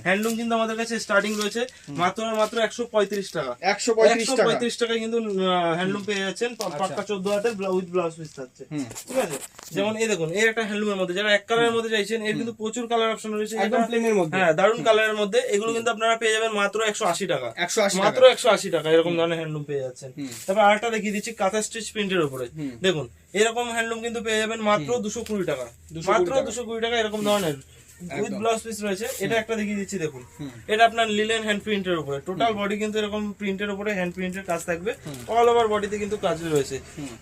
Handloom কিন্তু আমাদের কাছে স্টার্টিং রয়েছে মাত্র 135 টাকা। 135 টাকায় কিন্তু হ্যান্ডলুম পেয়ে যাচ্ছেন, পাক্কা 14 হাতের উইথ ব্লাউজ পিস থাকছে। ঠিক আছে, যেমন এই দেখুন, এই একটা হ্যান্ডলুমের মধ্যে যারা এক কালারের মধ্যে চাইছেন, এর কিন্তু প্রচুর কালার অপশন রয়েছে, একদম প্লেনের মধ্যে। হ্যাঁ দারুন কালারের মধ্যে। এগুলো কিন্তু আপনারা পেয়ে যাবেন মাত্র 180 টাকা, 180 মাত্র 180 টাকা এরকম ধরনের হ্যান্ডলুম পেয়ে যাচ্ছেন। তারপর আরেকটা দেখিয়ে দিচ্ছি কাঁথা স্টিচ প্রিন্টের উপরে, দেখুন এরকম হ্যান্ডলুম কিন্তু পেয়ে যাবেন মাত্র 220 টাকা, মাত্র 220 টাকা এরকম ধরনের উইথ ব্লাউজ পিস রয়েছে। এটা একটা দেখিয়ে দিচ্ছি, দেখুন এটা আপনার লিলেন হ্যান্ড প্রিন্টের উপরে, টোটাল বডি কিন্তু এরকম প্রিন্টের উপরে হ্যান্ড প্রিন্টের কাজ থাকবে, অল ওভার বডিতে কিন্তু কাজ রয়েছে।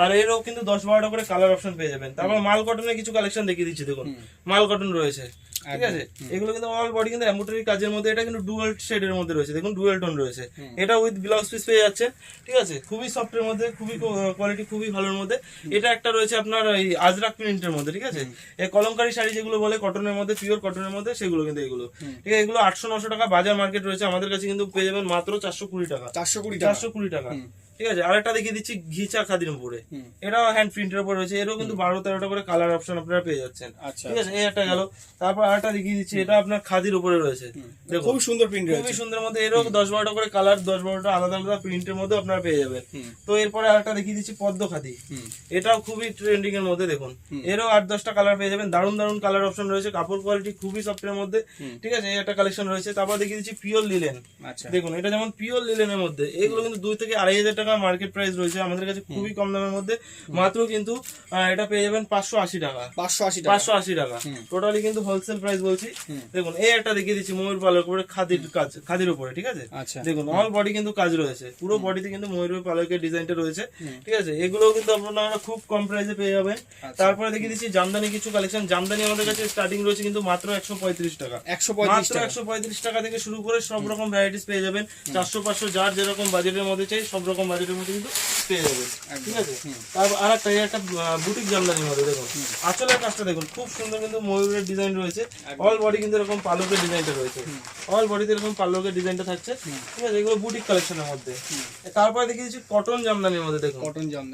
আর এরও কিন্তু 10-12টা করে কালার অপশন পেয়ে যাবেন। তারপর মাল কটনের কিছু কালেকশন দেখিয়ে দিচ্ছি, দেখুন মাল কটন রয়েছে। ঠিক আছে, এগুলো কিন্তু অল বডি কিন্তু এমব্রয়ডারি কাজের মধ্যে, এটা কিন্তু ডুয়াল শেডের মধ্যে রয়েছে, দেখুন ডুয়াল টোন রয়েছে। এটা উইথ ব্লাউজ পিস পেয়ে যাচ্ছে। ঠিক আছে, খুবই সফটের মধ্যে, খুবই কোয়ালিটি খুবই ভালোর মধ্যে। এটা একটা রয়েছে আপনার এই আজরাক প্রিন্টের মধ্যে। ঠিক আছে, এই কলমকারী শাড়ি যেগুলো বলে কটনের মধ্যে, পিওর কটনের মধ্যে, সেগুলো কিন্তু এগুলো। ঠিক আছে, এগুলো 800-900 টাকা বাজার মার্কেট রয়েছে, আমাদের কাছে কিন্তু পেয়ে যাবেন মাত্র 420 টাকা, 420 টাকা। ঠিক আছে, আরেকটা দেখিয়ে দিচ্ছি ঘিচা খাদির উপরে, এটাও হ্যান্ড প্রিন্টের উপর রয়েছে, এরও কিন্তু 12-13টা করে কালার অপশন আপনারা পেয়ে যাচ্ছেন। ঠিক আছে, এই একটা গেল। তারপর আরেকটা দেখিয়ে দিচ্ছি, এটা আপনার খাদির উপরে রয়েছে, দেখুন খুব সুন্দর প্রিন্ট, খুবই সুন্দর মধ্যে, এরও 10-12টা করে কালার, 10-12টা আলাদা আলাদা প্রিন্টের মধ্যে আপনারা পেয়ে যাবেন। তো এরপরে আরেকটা দেখিয়ে দিচ্ছি পদ্ম খাদি, এটাও খুবই ট্রেন্ডিং এর মধ্যে, দেখুন এরও 8-10টা কালার পেয়ে যাবেন, দারুন দারুন কালার অপশন রয়েছে, কাপড় কোয়ালিটি খুবই সফটের মধ্যে। ঠিক আছে, এই একটা কালেকশন রয়েছে। তারপর দেখিয়ে দিচ্ছি পিওর লিলেন, দেখুন এটা যেমন পিওর লিলেনের মধ্যে, এগুলো কিন্তু 2 থেকে 2,500 টাকা মার্কেট প্রাইস রয়েছে, আমাদের কাছে খুবই কম দামের মধ্যে, মাত্র কিন্তু এটা পেয়ে যাবেন 580 টাকা, 580 টাকা টোটালি কিন্তু হোলসেল প্রাইস বলছি। দেখুন এই একটা দেখিয়ে দিচ্ছি ময়ূর পালের উপরে খাদির কাজ, খাদির উপরে। ঠিক আছে, দেখুন অল বডি কিন্তু কাজ রয়েছে, পুরো বডিতে কিন্তু ময়ূর পালকের ডিজাইনটা রয়েছে। ঠিক আছে, এগুলো কিন্তু আপনারা খুব কম প্রাইসে পেয়ে যাবেন। তারপরে দেখিয়ে দিচ্ছি জামদানি কিছু কালেকশন, জামদানি আমাদের কাছে স্টার্টিং রয়েছে কিন্তু মাত্র 135 টাকা, মাত্র 135 টাকা থেকে শুরু করে সব রকম ভ্যারাইটিস পেয়ে যাবেন, 400-500 যার যেরকম বাজেটের মধ্যে চাই সব রকম বাজেটের মধ্যে কিন্তু পেয়ে যাবেন। ঠিক আছে, তারপর আর একটা বুটিক জামদানির মধ্যে, দেখুন আঁচলের কাজটা দেখুন খুব সুন্দর কিন্তু ময়ূরের ডিজাইন রয়েছে, অল বডি কিন্তু এরকম পালকের ডিজাইনটা রয়েছে, অল বডিতে এরকম পালকের ডিজাইনটা থাকছে। ঠিক আছে, এগুলো বুটিক কালেকশনের মধ্যে। তারপরে দেখিয়ে দিচ্ছি কটন জামদানির মধ্যে, দেখুন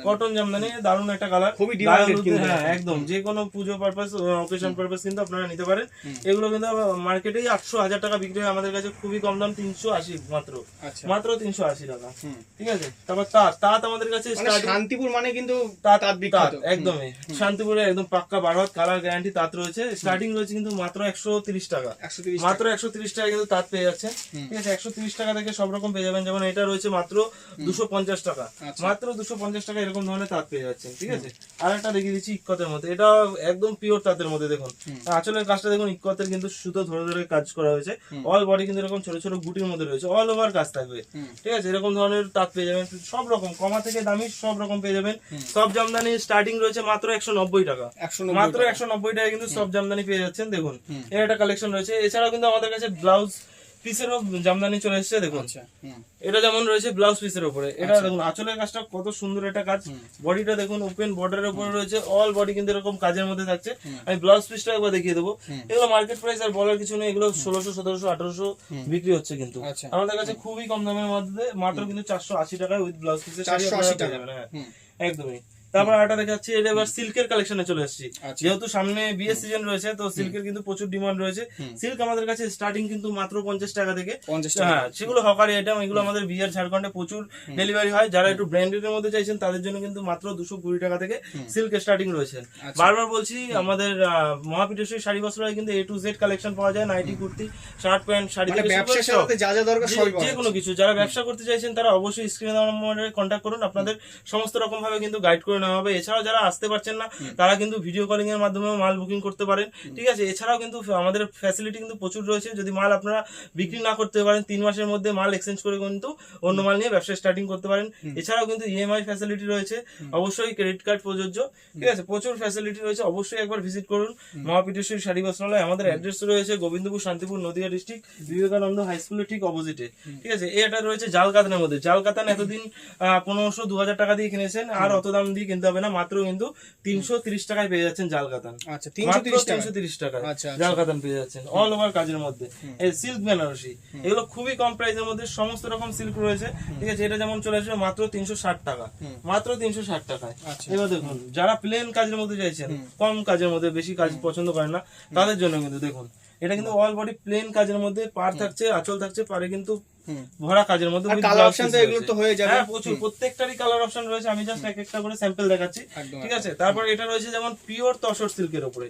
কটন জামদানি দারুণ একটা কালার, খুবই ডিমান্ডেড। হ্যাঁ একদম, যে কোনো পুজো পারপাস, অকেশন পারপাস কিন্তু আপনারা নিতে পারেন। এগুলো কিন্তু মার্কেটেই 800-1000 টাকা বিক্রি হয়, আমাদের কাছে খুবই কম দাম, 380 মাত্র, মাত্র 380 টাকা। ঠিক আছে, তারপর তাঁত আমাদের কাছে শান্তিপুর মানে কিন্তু তাঁত একদমই শান্তিপুরে একদম পাক্কা 12 হাত কালার গ্যারান্টি তাঁত রয়েছে, স্টার্টিং রয়েছে কিন্তু মাত্র 130 টাকা, মাত্র 130 টাকা কিন্তু তাঁত পেয়ে যাচ্ছেন। ঠিক আছে, 130 টাকা থেকে সব রকম পেয়ে যাবেন, যেমন এটা রয়েছে মাত্র 250 টাকা, মাত্র 250 টাকা এরকম ধরনের তাঁত পেয়ে যাচ্ছেন। ঠিক আছে, আর একটা দেখিয়ে দিচ্ছি ইক্কতের মধ্যে, এটা একদম পিওর তাঁতের মধ্যে, দেখুন আঁচলের কাজটা দেখুন, ইক্কতের কিন্তু সুতো ধরে ধরে কাজ করা হয়েছে, অল বডি কিন্তু এরকম ছোট ছোট বুটির মধ্যে রয়েছে, অল ওভার কাজ থাকবে। ঠিক আছে, এরকম ধরনের তাঁত পেয়ে যাবেন, সব রকম কমা থেকে দামি সব রকম পেয়ে যাবেন। সব জামদানি স্টার্টিং রয়েছে মাত্র 190 টাকা, মাত্র 190 টাকা কিন্তু সব জামদানি পেয়ে যাচ্ছেন। দেখুন এর একটা কালেকশন রয়েছে, এছাড়াও কিন্তু আমাদের কাছে ব্লাউজ পিসেরও জামদানি চলে এসেছে, দেখুন এটা যেমন রয়েছে ব্লাউজ পিসের উপরে, এটা দেখুন আঁচলের কাজটা কত সুন্দর একটা কাজ, বডিটা দেখুন ওপেন বর্ডারের উপরে রয়েছে, অল বডি কিন্তু এরকম কাজের মধ্যে থাকছে। আমি ব্লাউজ পিসটা একবার দেখিয়ে দেবো, এগুলো মার্কেট প্রাইস আর বলার কিছু নেই, এগুলো 1600, 1700, 1800 বিক্রি হচ্ছে, কিন্তু আমাদের কাছে খুবই কম দামের মধ্যে মাত্র কিন্তু 480 টাকায় উইথ ব্লাউজ পিসের শাড়ি আপনারা পেয়ে যাবেন। হ্যাঁ একদমই। তারপর আরেকটা দেখাচ্ছি, এটা এবার সিল্কের কালেকশনে চলে আসছি, যেহেতু সামনে বিয়ের সিজন রয়েছে, তো সিল্কের কিন্তু প্রচুর ডিমান্ড রয়েছে। সিল্ক আমাদের কাছে স্টার্টিং কিন্তু মাত্র 50 টাকা থেকে, হ্যাঁ সেগুলো হকারি আইটেম, এগুলো আমাদের বিহার ঝাড়খণ্ডে প্রচুর ডেলিভারি হয়, যারা একটু ব্র্যান্ডেড এর মধ্যে চাইছেন তাদের জন্য কিন্তু মাত্র 220 টাকা থেকে সিল্ক স্টার্টিং রয়েছে। বারবার বলছি, আমাদের মহাপীঠেশ্বরী শাড়ি বস্ত্রালয়ে কিন্তু A to Z কালেকশন পাওয়া যায়, nighty, kurti, shirt pant, sari থেকে যে কোনো কিছু। যারা ব্যবসা করতে চাইছেন তারা অবশ্যই স্ক্রিনে দেওয়া নম্বরে কন্ট্যাক্ট করুন, আপনাদের সমস্ত রকম ভাবে কিন্তু গাইড করে নেওয়া হবে। এছাড়াও যারা আসতে পারছেন না তারা কিন্তু ভিডিও কলিং এর মাধ্যমে মাল বুকিং করতে পারেন। ঠিক আছে, এছাড়াও কিন্তু আমাদের ফ্যাসিলিটি কিন্তু প্রচুর রয়েছে, যদি মাল আপনারা বিক্রি না করতে পারেন 3 মাসের মধ্যে মাল এক্সচেঞ্জ করে কিন্তু অন্য মাল নিয়ে ব্যবসা স্টার্টিং করতে পারেন। এছাড়াও কিন্তু ইএমআই ফ্যাসিলিটি রয়েছে, অবশ্যই ক্রেডিট কার্ড প্রযোজ্য। ঠিক আছে, প্রচুর ফ্যাসিলিটি রয়েছে, অবশ্যই একবার ভিজিট করুন মহাপীঠেশ্বরী শাড়ি বস্ত্রালয়। আমাদের অ্যাড্রেস রয়েছে গোবিন্দপুর, শান্তিপুর, নদিয়া ডিস্ট্রিক্ট, বিবেকানন্দ হাই স্কুলের ঠিক অপোজিটে। ঠিক আছে, এটা রয়েছে জাল কাতানের মধ্যে, জাল কাতান এতদিন 1500-2000 টাকা দিয়ে কিনেছেন, আর অত দাম দিয়ে কিনতে হবে না, মাত্র কিন্তু 330 টাকায় পেয়ে যাচ্ছেন জাল কাতান, 330 টাকায় জাল কাতান পেয়ে যাচ্ছেন, অল ওভার কাজের মধ্যে। এই সিল্ক বেনারসি, এগুলো খুবই কম প্রাইসের মধ্যে, সমস্ত রকম সিল্ক রয়েছে। ঠিক আছে, এটা যেমন চলে আসবে মাত্র 360 টাকা, মাত্র 360 টাকায়। এবার দেখুন যারা প্লেন কাজের মধ্যে চাইছেন, কম কাজের মধ্যে, বেশি কাজ পছন্দ করেন না, তাদের জন্য কিন্তু দেখুন এটা কিন্তু অল বডি প্লেন কাজের মধ্যে, পার থাকছে, আঁচল থাকছে, পারে কিন্তু হুম। ভরা কাজের মধ্যে with colour blouse option piece তো এগুলো রয়েছে। তো হয়ে যাবে। হ্যাঁ প্রচুর, প্রত্যেকটারই কালার অপশন রয়েছে, আমি জাস্ট এক একটা করে স্যাম্পল দেখাচ্ছি, একদম, ঠিক আছে। তারপর এটা রয়েছে যেমন পিওর তসর সিল্কের উপরে,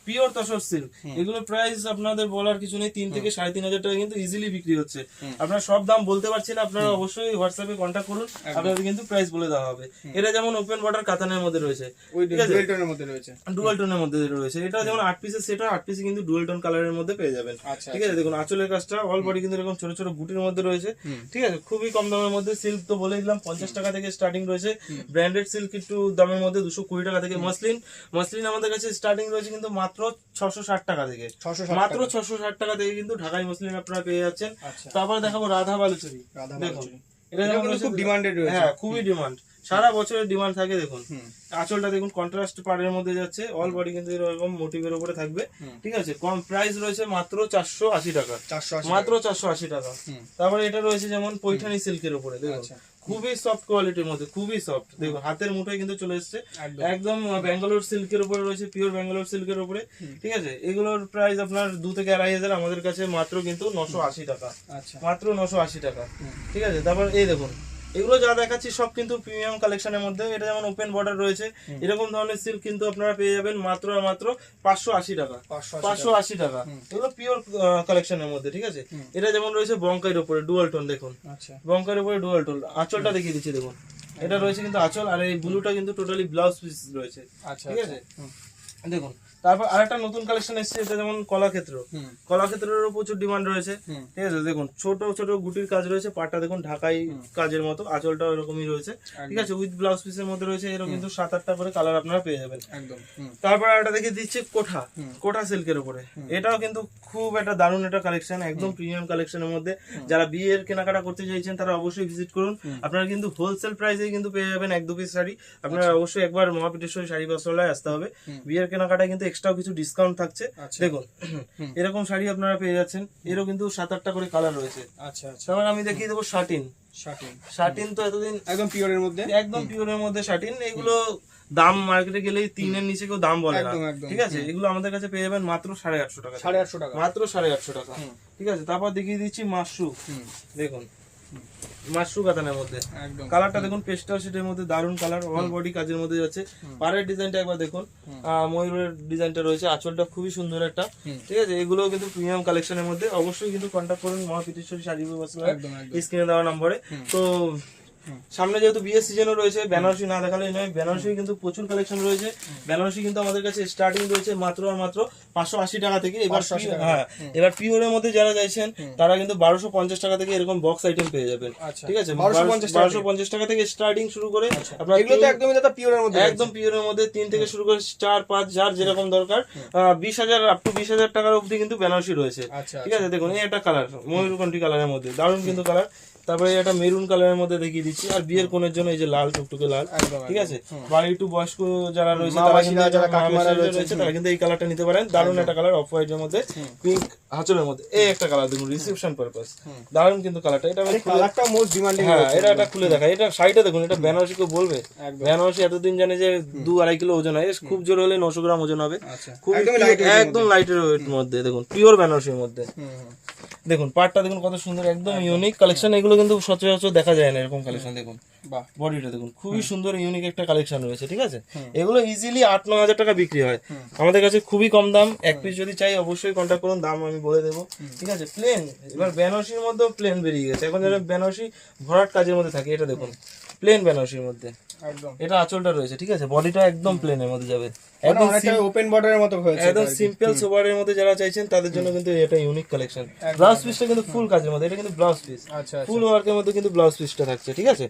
পিওর তসর সিল্ক, এগুলোর প্রাইস আপনাদের বলার কিছু নেই, 3 থেকে 3,500 টাকা কিন্তু ইজিলি বিক্রি হচ্ছে। আপনারা সব দাম বলতে পারছি না, আপনারা অবশ্যই হোয়াটসঅ্যাপে কন্ট্যাক্ট করুন, আপনাদের কিন্তু প্রাইস বলে দেওয়া হবে। এটা যেমন ওপেন বর্ডার কাতানের মধ্যে রয়েছে, ওই ঠিক আছে, ডুয়েল টোনের মধ্যে রয়েছে, ডুয়াল টোনের মধ্যে রয়েছে। এটা যেমন 8 পিসের সেট হয়, 8 পিসে কিন্তু ডুয়াল টোন কালারের মধ্যে পেয়ে যাবেন, আচ্ছা, ঠিক আছে। দেখুন আঁচলের কাজটা অল বডি কিন্তু এরকম ছোট ছোট বুটির মধ্যে রয়েছে, ঠিক আছে। খুবই কম দামের মধ্যে, সিল্ক তো বলে দিলাম 50 টাকা থেকে স্টার্টিং রয়েছে, ব্র্যান্ডেড সিল্ক একটু দামের মধ্যে 220 টাকা থেকে, মসলিন আমাদের কাছে স্টার্টিং রয়েছে কিন্তু মাত্র 660 টাকা থেকে, 660 মাত্র 660 টাকা থেকে কিন্তু ঢাকাই মসলিন আপনারা পেয়ে যাচ্ছেন। আচ্ছা। তারপরে দেখাবো রাধা বালুচরি, রাধা দেখুন বালুচরি। এটা এটা যেমন কিন্তু রয়েছে, খুব ডিমান্ডেড রয়েছে। হ্যাঁ খুবই ডিমান্ড, সারা বছরের ডিমান্ড থাকে। দেখুন আঁচলটা দেখুন কন্ট্রাস্ট পাড়ের মধ্যে যাচ্ছে, অল বডি কিন্তু এরকম মোটিভের উপরে থাকবে, ঠিক আছে। কম প্রাইস রয়েছে মাত্র 480 টাকা, 480 মাত্র 480 টাকা। তারপরে এটা রয়েছে যেমন পৈঠানি সিল্কের উপরে, দেখুন খুবই সফট কোয়ালিটির মধ্যে, খুবই সফট, দেখুন হাতের মুঠোয় কিন্তু চলে এসেছে, একদম ব্যাঙ্গালোর সিল্কের উপরে রয়েছে, পিওর ব্যাঙ্গালোর সিল্কের উপরে, ঠিক আছে। এগুলোর প্রাইস আপনার 2 থেকে 2,500, আমাদের কাছে মাত্র কিন্তু 980 টাকা, আচ্ছা, মাত্র 980 টাকা, ঠিক আছে। তারপর এই দেখুন এগুলো যা দেখাচ্ছি সব কিন্তু প্রিমিয়াম কালেকশনের মধ্যে। এটা যেমন ওপেন বর্ডার রয়েছে, এরকম ধরনের সিল্ক কিন্তু আপনারা পেয়ে যাবেন মাত্র আর মাত্র 580 টাকা, 580 টাকা। এগুলো পিওর কালেকশনের মধ্যে, ঠিক আছে। এটা যেমন রয়েছে বঙ্কাইয়ের উপরে ডুয়াল টোন, দেখুন আচ্ছা, বঙ্কাইয়ের উপরে ডুয়াল টোন, আঁচলটা দেখিয়ে দিচ্ছি দেখুন, এটা রয়েছে কিন্তু আঁচল, আর এই ব্লুটা কিন্তু টোটালি ব্লাউজ পিস রয়েছে, আচ্ছা, ঠিক আছে। দেখুন তারপর আরেকটা নতুন কালেকশন এসেছে, এটা যেমন কলাক্ষেত্রেরও প্রচুর ডিমান্ড রয়েছে, ঠিক আছে। দেখুন ছোট ছোট গুটির কাজ রয়েছে, পাটটা দেখুন ঢাকাই কাজের মতো, আঁচলটাও এরকমই রয়েছে, ঠিক আছে, উইথ ব্লাউজ পিসের মধ্যে রয়েছে। এরকম কিন্তু 7-8টা করে কালার আপনারা পেয়ে যাবেন, একদম। তারপর একটা দেখে দিচ্ছে কোঠা সিল্কের উপরে, এটাও কিন্তু খুব একটা দারুণ একটা কালেকশন, একদম প্রিমিয়াম কালেকশনের মধ্যে। যারা বিয়ের কেনাকাটা করতে চাইছেন তারা অবশ্যই ভিজিট করুন, আপনারা কিন্তু হোলসেল প্রাইসে কিন্তু পেয়ে যাবেন 1-2 পিস শাড়ি। আপনারা অবশ্যই একবার মহাপীঠেশ্বরী শাড়ি বস্ত্রালয়ে আসতে হবে, বিয়ের কেনাকাটায় কিন্তু এক্সট্রা কিছু ডিসকাউন্ট থাকছে। দেখুন এরকম শাড়ি আপনারা পেয়ে যাচ্ছেন, এরও কিন্তু 7-8টা করে কালার রয়েছে। আচ্ছা, আচ্ছা। তারপর আমি দেখিয়ে দেবো শাটিন তো এতদিন একদম পিওরের মধ্যে, একদম পিওরের মধ্যে শাটিন, এগুলো দাম মার্কেটে গেলেই 3-এর নিচে কেউ দাম বলে না, ঠিক আছে। এগুলো আমাদের কাছে পেয়ে যাবেন মাত্র 850 টাকা, 850 টাকা, মাত্র 850 টাকা, ঠিক আছে। তারপর দেখিয়ে দিচ্ছি মাশরু, দেখুন মাশরু কাতানের মধ্যে, কালারটা দেখুন পেস্টাল শেডের মধ্যে, দারুন কালার, অল বডি কাজের মধ্যে যাচ্ছে। পাড়ের ডিজাইনটা একবার দেখুন, ময়ূরের ডিজাইনটা রয়েছে, আঁচলটা খুবই সুন্দর একটা, ঠিক আছে। এগুলো কিন্তু প্রিমিয়াম কালেকশনের মধ্যে, অবশ্যই কিন্তু কন্ট্যাক্ট করুন মহাপীঠেশ্বরী শাড়ি বস্ত্রালয়, স্ক্রিনে দেওয়া নম্বরে। তো সামনে যেহেতু বিয়ের সিজনও রয়েছে, বেনারসি না দেখালেই নয়, বেনারসি কিন্তু প্রচুর কালেকশন রয়েছে। বেনারসি কিন্তু আমাদের কাছে স্টার্টিং রয়েছে মাত্র আর মাত্র 580 টাকা থেকে। এবার পিওরের মধ্যে যারা চাইছেন তারা কিন্তু 1250 টাকা থেকে এরকম বক্স আইটেম পেয়ে যাবেন, ঠিক আছে। 1250 টাকা থেকে স্টার্টিং শুরু করে আপনার একদম পিওরের মধ্যে 3 থেকে শুরু করে 4-5 যার যেরকম দরকার, 20,000 আপ টু 20,000 টাকার অবধি কিন্তু বেনারসি রয়েছে, ঠিক আছে। দেখুন এই একটা কালার ময়ূরকণ্ঠী কালারের মধ্যে, দারুণ কিন্তু কালার। তারপরে এটা মেরুন কালারের মধ্যে দেখিয়ে দিচ্ছি, আর বিয়ের কোণের জন্য এই যে লাল টুকটুকে লাল, ঠিক আছে। বাড়ি একটু বয়স্ক যারা রয়েছে তারা কিন্তু এই কালারটা নিতে পারেন, দারুণ একটা কালার, অফ হোয়াইটের মধ্যে পিঙ্ক আঁচলের মধ্যে, এই একটা কালার দেখুন রিসেপশন পারপাস, দারুণ কিন্তু কালারটা। এটা কালারটা মোস্ট ডিমান্ডিং, হ্যাঁ এটা খুলে দেখা, এটা শাড়িটা দেখুন, এটা বেনারসি কেউ বলবে, বেনারসি এতদিন জানে যে 2-2.5 কিলো ওজন হয়, খুব জোর হলে 900 গ্রাম ওজন হবে, খুব একদম লাইটের মধ্যে, দেখুন পিওর বেনারসির মধ্যে। দেখুন পাটটা দেখুন কত সুন্দর, একদম ইউনিক কালেকশন, এগুলো কিন্তু সচরাচর দেখা যায় না এরকম কালেকশন। দেখুন বডিটা দেখুন খুবই সুন্দর, ইউনিক একটা কালেকশন রয়েছে, ঠিক আছে। এগুলো ইজিলি 8-9 হাজার টাকা বিক্রি হয়, আমাদের কাছে খুবই কম দাম। এক পিস যদি চাই অবশ্যই কন্ট্যাক্ট করুন, দাম আমি বলে দেবো, ঠিক আছে। প্লেন, এবার বেনারসির মধ্যেও প্লেন বেরিয়ে গেছে এখন, যারা বেনারসি ভরাট কাজের মধ্যে থাকে, এটা দেখুন প্লেন বেনারসির মধ্যে, এটা আঁচলটা রয়েছে, ঠিক আছে। বডিটা একদম প্লেনের মধ্যে যাবে, একদম ওপেন বর্ডারের মতো হয়েছে, একদম সিম্পল সোবারের মধ্যে যারা চাইছেন তাদের জন্য কিন্তু এটা ইউনিক কালেকশন। ব্লাউজ পিসটা কিন্তু ফুল কাজের মধ্যে, এটা কিন্তু ব্লাউজ পিস, ফুল ওয়ার্কের মধ্যে কিন্তু ব্লাউজ পিসটা থাকছে, ঠিক আছে।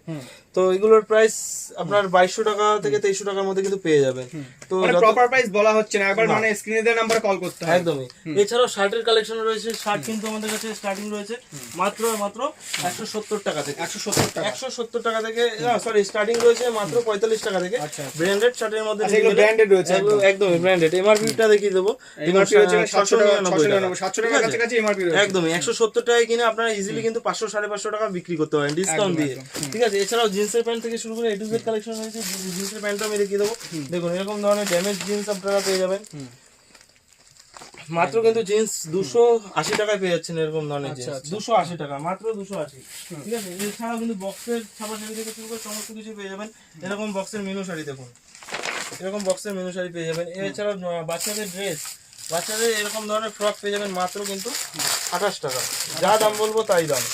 তো এগুলোর প্রাইস আপনার 2200 টাকা থেকে 2300 টাকার মধ্যে কিন্তু পেয়ে যাবেন। তো প্রপার প্রাইস বলা হচ্ছে না, একবার মানে স্ক্রিনে দেওয়া নম্বরে কল করতে হবে, একদমই। এছাড়াও শার্টের কালেকশন রয়েছে, শার্ট কিন্তু আমাদের কাছে স্টার্টিং রয়েছে মাত্র 170 টাকা থেকে, 170 টাকা থেকে, সরি স্টার্টিং রয়েছে মাত্র 45 টাকা থেকে। ব্র্যান্ডেড শার্টের মধ্যে ব্র্যান্ডেড রয়েছে, একদমই ব্র্যান্ডেড। এমআরপিটা দেখিয়ে দেবো, এমআরপি হচ্ছে 799 টাকা কাছাকাছি এমআরপি রয়েছে, একদমই 170 টাকায় কিনে আপনারা ইজিলি কিন্তু 500-550 টাকা বিক্রি করতে পারেন ডিসকাউন্ট দিয়ে, ঠিক আছে। এছাড়াও জিন্সের প্যান্ট থেকে শুরু করে এ টু জেড কালেকশন রয়েছে, জিন্সের প্যান্টও আমি দেখিয়ে দেবো। দেখুন এরকম ধরনের ড্যামেজ জিন্স আপনারা পেয়ে যাবেন মাত্র কিন্তু জিন্স 280 টাকায় পেয়ে যাচ্ছেন এরকম ধরনের আচ্ছা, জিন্স আচ্ছা। 280 টাকা, মাত্র 280। ঠিক আছে, এছাড়াও কিন্তু বক্সের ছাপা শাড়ি থেকে শুরু করে সমস্ত কিছু পেয়ে যাবেন। এরকম বক্সের মেনু শাড়ি দেখুন, এরকম বক্সের মেনু শাড়ি পেয়ে যাবেন। এছাড়াও বাচ্চাদের ড্রেস, বাচ্চাদের এরকম ধরনের ফ্রক পেয়ে যাবেন মাত্র কিন্তু 28 টাকা। যা দাম বলবো তাই দাম,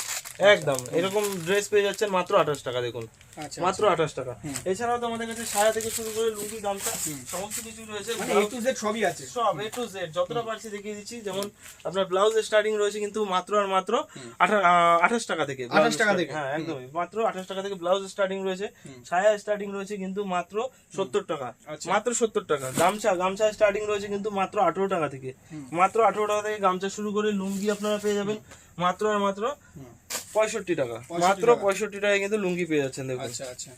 একদম এরকম ড্রেস পেয়ে যাচ্ছেন মাত্র 28 টাকা। দেখুন আচ্ছা মাত্র 28 টাকা। এছাড়াও তো আমাদের কাছে সায়া থেকে শুরু করে লুঙ্গি, গামছা সমস্ত কিছু রয়েছে, মানে A to Z সবই আছে। সব A to Z যতটা পারছি দেখিয়ে দিচ্ছি। যেমন আপনার ব্লাউজ স্টার্টিং রয়েছে কিন্তু মাত্র আর মাত্র 28 টাকা থেকে। 28 টাকা থেকে? হ্যাঁ একদমই, মাত্র 28 টাকা থেকে ব্লাউজ স্টার্টিং রয়েছে। সায়া স্টার্টিং রয়েছে কিন্তু মাত্র 70 টাকা, আচ্ছা। মাত্র 70 টাকা। গামছা স্টার্টিং রয়েছে কিন্তু মাত্র 18 টাকা থেকে, মাত্র 18 টাকা থেকে গামছা শুরু করে লুঙ্গি আপনারা পেয়ে যাবেন মাত্র আর মাত্র 65 টাকা, মাত্র 65 টাকায় কিন্তু লুঙ্গি পেয়ে যাচ্ছেন। দেখুন আচ্ছা আচ্ছা।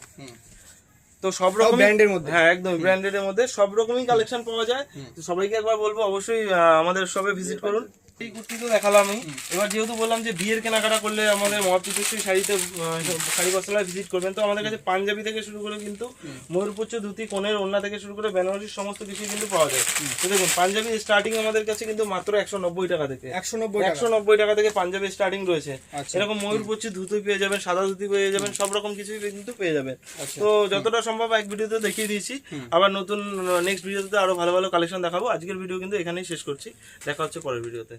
তো সব রকম ব্র্যান্ডের মধ্যে? হ্যাঁ একদম ব্র্যান্ডেড এর মধ্যে সব রকমই কালেকশন পাওয়া যায়। তো সবাইকে একবার বলবো অবশ্যই আমাদের শপে ভিজিট করুন। এই কুর্তি তো দেখালাম আমি। এবার যেহেতু বললাম যে বিয়ের কেনাকাটা করলে আমাদের মহাপ্রীতিশ্রী শাড়িতে শাড়ি বস্ত্রালয় ভিজিট করবেন, তো আমাদের কাছে পাঞ্জাবি থেকে শুরু করে কিন্তু ময়ূরপুচ্ছ, ধুতি, কোণের ওড়না থেকে শুরু করে বেনারসির সমস্ত কিছু কিন্তু পাওয়া যায়। তো দেখুন পাঞ্জাবি স্টার্টিং আমাদের কাছে কিন্তু মাত্র 190 টাকা থেকে, 190 টাকা থেকে পাঞ্জাবি স্টার্টিং রয়েছে। এরকম ময়ূরপুচ্ছ ধুতি পেয়ে যাবেন, সাদা ধুতি পেয়ে যাবেন, সব রকম কিছুই কিন্তু পেয়ে যাবেন। তো যতটা সম্ভব এক ভিডিওতে দেখিয়ে দিয়েছি, আবার নতুন নেক্সট ভিডিওতে আরো ভালো ভালো কালেকশন দেখাবো। আজকের ভিডিও কিন্তু এখানেই শেষ করছি, দেখা হচ্ছে পরের ভিডিওতে।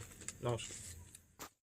নমস্কার।